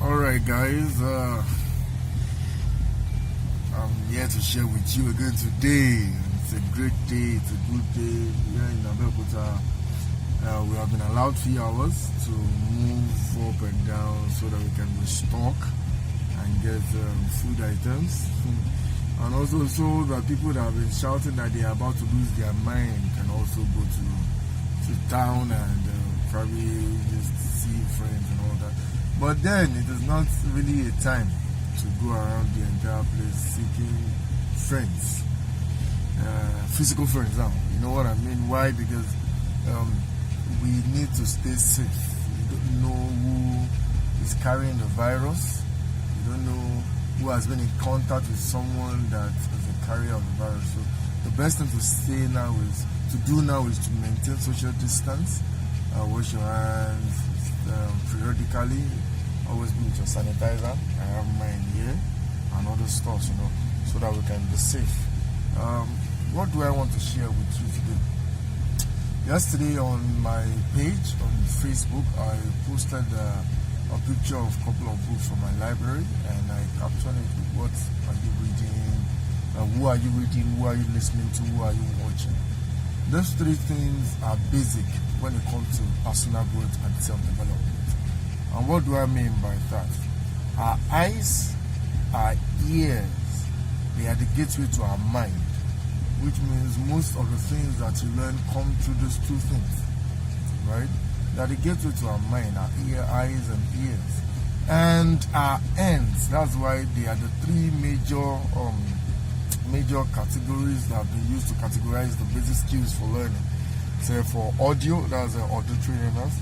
Alright guys, I'm here to share with you again today. It's a great day, it's a good day here in Abeokuta. We have been allowed 3 hours to move up and down so that we can restock and get food items. And also so that people that have been shouting that they are about to lose their mind can also go to town and probably just see friends and all that. But then it is not really a time to go around the entire place seeking friends, physical friends now. You know what I mean? Why? Because we need to stay safe. You don't know who is carrying the virus. You don't know who has been in contact with someone that is a carrier of the virus. So the best thing to do now is to maintain social distance, wash your hands periodically, always be with your sanitizer. I have mine here and other stuff, so that we can be safe. What do I want to share with you today? Yesterday on my page on Facebook, I posted a picture of a couple of books from my library, and I captioned it with what are you reading, who are you reading, who are you listening to, who are you watching. Those three things are basic when it comes to personal growth and self-development. And what do I mean by that? Our eyes, our ears, they are the gateway to our mind, which means most of the things that you learn come through those two things, right? They are the gateway to our mind, our eyes and ears. And our ends, that's why they are the three major categories that have been used to categorize the basic skills for learning. So for audio, that's auditory learners,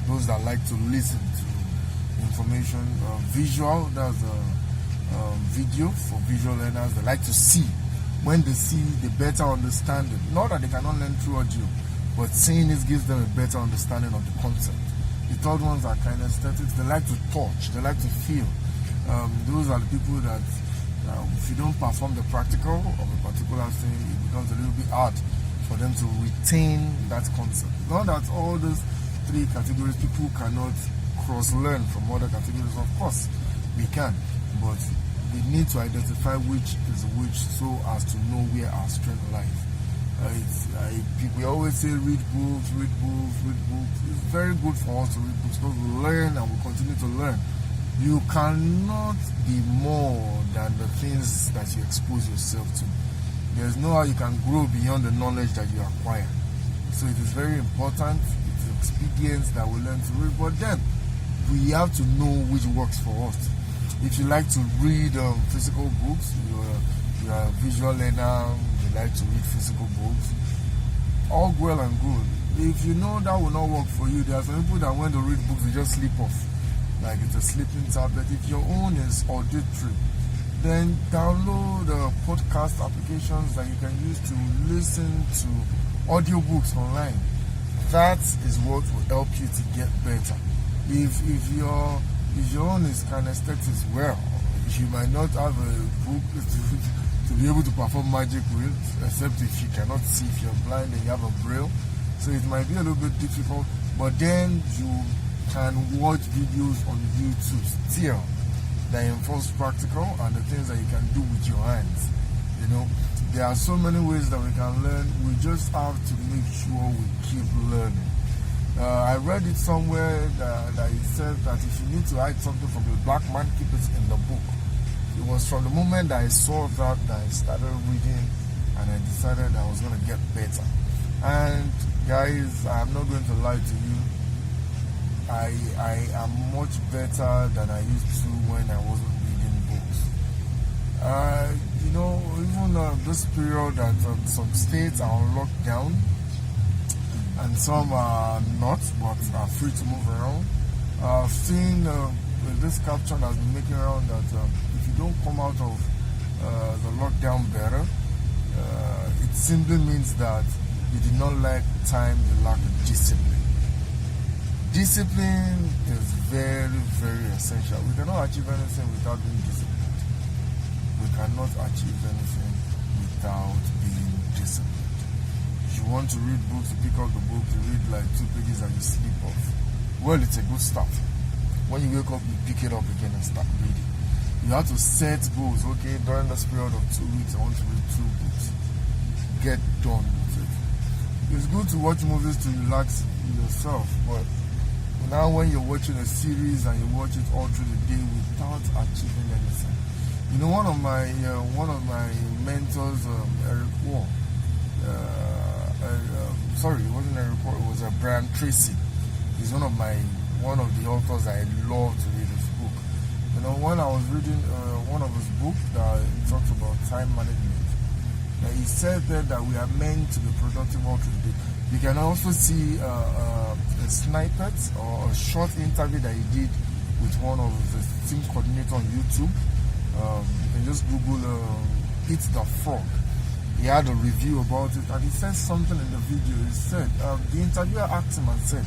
those that like to listen to information. Visual, that's video for visual learners. They like to see. When they see, they better understand it. Not that they cannot learn through audio, but seeing it gives them a better understanding of the concept. The third ones are kinesthetics. They like to touch. They like to feel. Those are the people that if you don't perform the practical of a particular thing, it becomes a little bit hard for them to retain that concept. Not that all those three categories people cannot cross-learn from other categories. Of course, we can, but we need to identify which is which so as to know where our strength lies. We always say read books. It's very good for us to read books because we learn and we continue to learn. You cannot be more than the things that you expose yourself to. There's no how you can grow beyond the knowledge that you acquire. So it is very important. It's expedience that we learn to read, but then we have to know which works for us. If you like to read physical books, you're a visual learner, you like to read physical books, all well and good. If you know that will not work for you, there are some people that when they read books, they just sleep off. Like it's a sleeping tablet. If your own is auditory, then download podcast applications that you can use to listen to audiobooks online. That is what will help you to get better. If your own is kinesthetics, well, you might not have a book to be able to perform magic with, except if you cannot see, if you're blind and you have a braille. So it might be a little bit difficult, but then you can watch videos on YouTube still that involves practical and the things that you can do with your hands. There are so many ways that we can learn. We just have to make sure we keep learning. I read it somewhere that it said that if you need to hide something from a black man, keep it in the book. It was from the moment that I saw that I started reading and I decided I was going to get better. And guys, I'm not going to lie to you. I am much better than I used to when I wasn't reading books. Even this period that some states are on lockdown and some are not, but are free to move around. I've seen this caption has been making around that if you don't come out of the lockdown better, it simply means that you did not lack time, you lack discipline. Discipline is very, very essential. We cannot achieve anything without being disciplined. We cannot achieve anything without being disciplined. If you want to read books, you pick up the book, you read like 2 pages and you sleep off. Well, it's a good start. when you wake up, you pick it up again and start reading. You have to set goals. Okay, during this period of 2 weeks, I want to read 2 books. Get done with it. It's good to watch movies to relax yourself, but now when you're watching a series and you watch it all through the day without achieving anything. You know, one of my mentors, Eric Wall. Sorry, it wasn't Eric Wall. It was Brian Tracy. He's one of the authors I love to read his book. You know, when I was reading one of his books that talks about time management, he said that we are meant to be productive all through the day. You can also see a snippet or a short interview that he did with one of the team coordinator on YouTube. You can just Google Eat the Frog. He had a review about it, and he said something in the video. He said, the interviewer asked him and said,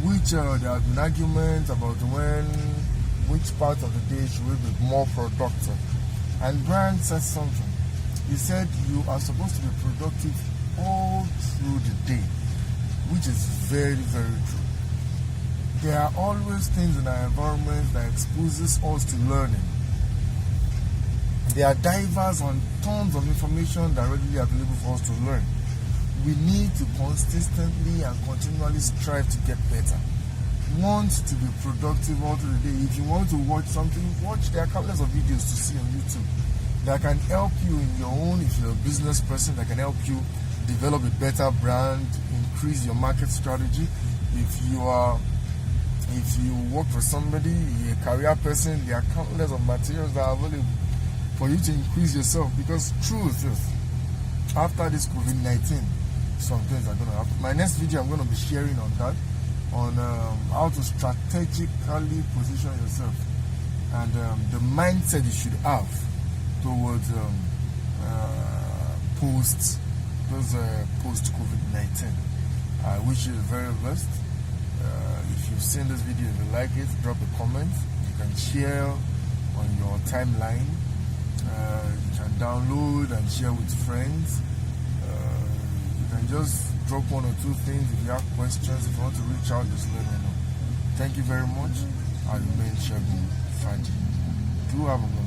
there have been arguments about which part of the day should we be more productive. And Brian said something. He said, you are supposed to be productive all through the day, which is very, very true. There are always things in our environment that exposes us to learning. There are divers and tons of information that are readily available for us to learn. We need to consistently and continually strive to get better. Want to be productive all through the day. If you want to watch something, there are countless of videos to see on YouTube that can help you in your own, if you're a business person, that can help you develop a better brand, increase your market strategy. If you work for somebody, a career person, there are countless of materials that are available for you to increase yourself. Because truth is, after this COVID-19, some things are going to happen. My next video, I'm going to be sharing on that, on how to strategically position yourself and the mindset you should have towards post COVID-19. I wish you the very best. If you've seen this video, if you like it, drop a comment. You can share on your timeline. You can download and share with friends. You can just drop 1 or 2 things. If you have questions, if you want to reach out, just let me know. Thank you very much. I remain Segun Faji. Do have a good